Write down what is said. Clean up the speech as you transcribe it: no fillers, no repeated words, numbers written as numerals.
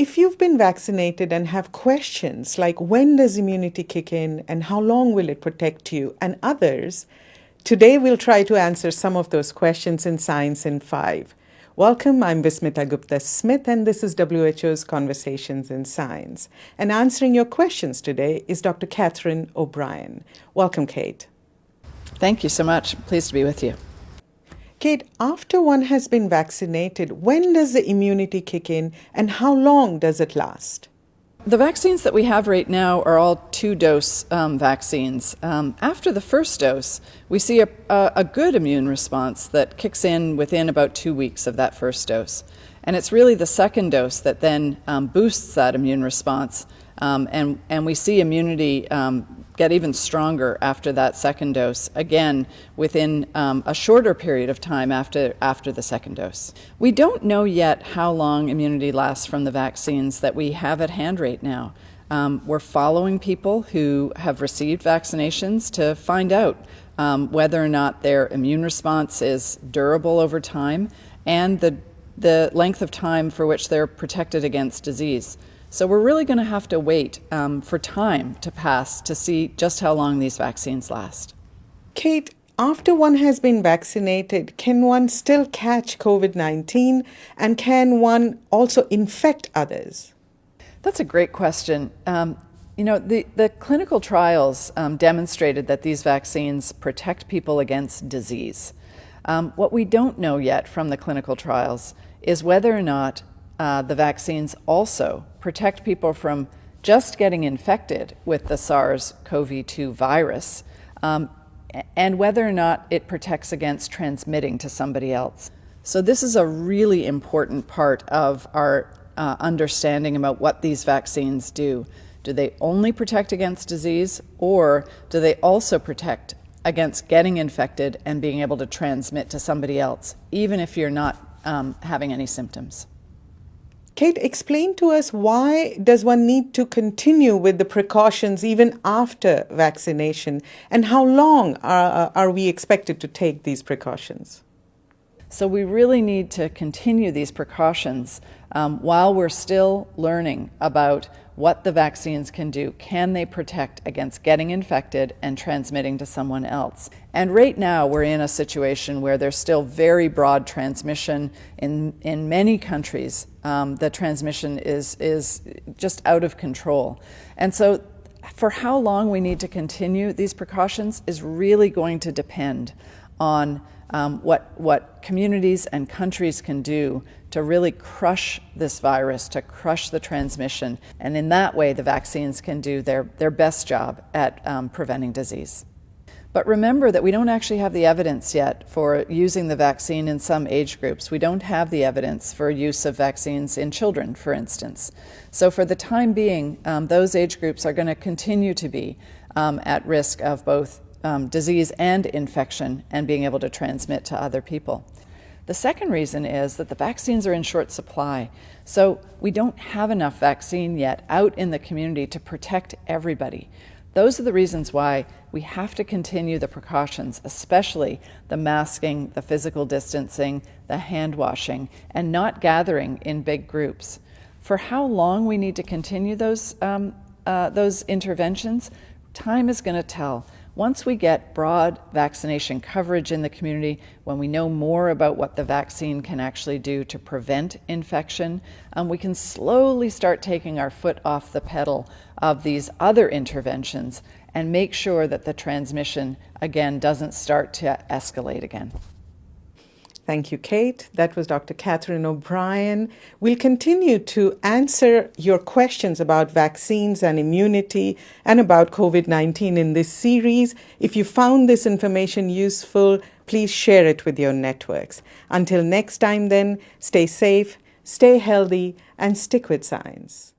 if you've been vaccinated and have questions like when does immunity kick in and how long will it protect you and others, today we'll try to answer some of those questions in Science in 5. Welcome, I'm Vismita Gupta-Smith and this is WHO's Conversations in Science. And answering your questions today is Dr. Catherine O'Brien. Welcome, Kate. Thank you so much. Pleased to be with you. Kate, after one has been vaccinated, when does the immunity kick in and how long does it last? The vaccines that we have right now are all two-dose vaccines. After the first dose, we see a good immune response that kicks in within about 2 weeks of that first dose. And it's really the second dose that then boosts that immune response, and we see immunity get even stronger after that second dose, again, within a shorter period of time after the second dose. We don't know yet how long immunity lasts from the vaccines that we have at hand right now. We're following people who have received vaccinations to find out whether or not their immune response is durable over time and the length of time for which they're protected against disease. So we're really going to have to wait for time to pass to see just how long these vaccines last. Kate, after one has been vaccinated, can one still catch COVID-19 and can one also infect others? That's a great question. The clinical trials demonstrated that these vaccines protect people against disease. What we don't know yet from the clinical trials is whether or not the vaccines also protect people from just getting infected with the SARS-CoV-2 virus, and whether or not it protects against transmitting to somebody else. So this is a really important part of our understanding about what these vaccines do. Do they only protect against disease, or do they also protect against getting infected and being able to transmit to somebody else, even if you're not having any symptoms? Kate, explain to us, why does one need to continue with the precautions even after vaccination, and how long are we expected to take these precautions? So we really need to continue these precautions while we're still learning about what the vaccines can do. Can they protect against getting infected and transmitting to someone else? And right now we're in a situation where there's still very broad transmission in many countries. The transmission is just out of control. And so for how long we need to continue these precautions is really going to depend on what communities and countries can do to really crush this virus, to crush the transmission. And in that way, the vaccines can do their best job at preventing disease. But remember that we don't actually have the evidence yet for using the vaccine in some age groups. We don't have the evidence for use of vaccines in children, for instance. So for the time being, those age groups are going to continue to be at risk of both disease and infection and being able to transmit to other people. The second reason is that the vaccines are in short supply. So we don't have enough vaccine yet out in the community to protect everybody. Those are the reasons why we have to continue the precautions, especially the masking, the physical distancing, the hand washing, and not gathering in big groups. For how long we need to continue those interventions, time is going to tell. Once we get broad vaccination coverage in the community, when we know more about what the vaccine can actually do to prevent infection, we can slowly start taking our foot off the pedal of these other interventions and make sure that the transmission, again, doesn't start to escalate again. Thank you, Kate. That was Dr. Catherine O'Brien. We'll continue to answer your questions about vaccines and immunity and about COVID-19 in this series. If you found this information useful, please share it with your networks. Until next time then, stay safe, stay healthy, and stick with science.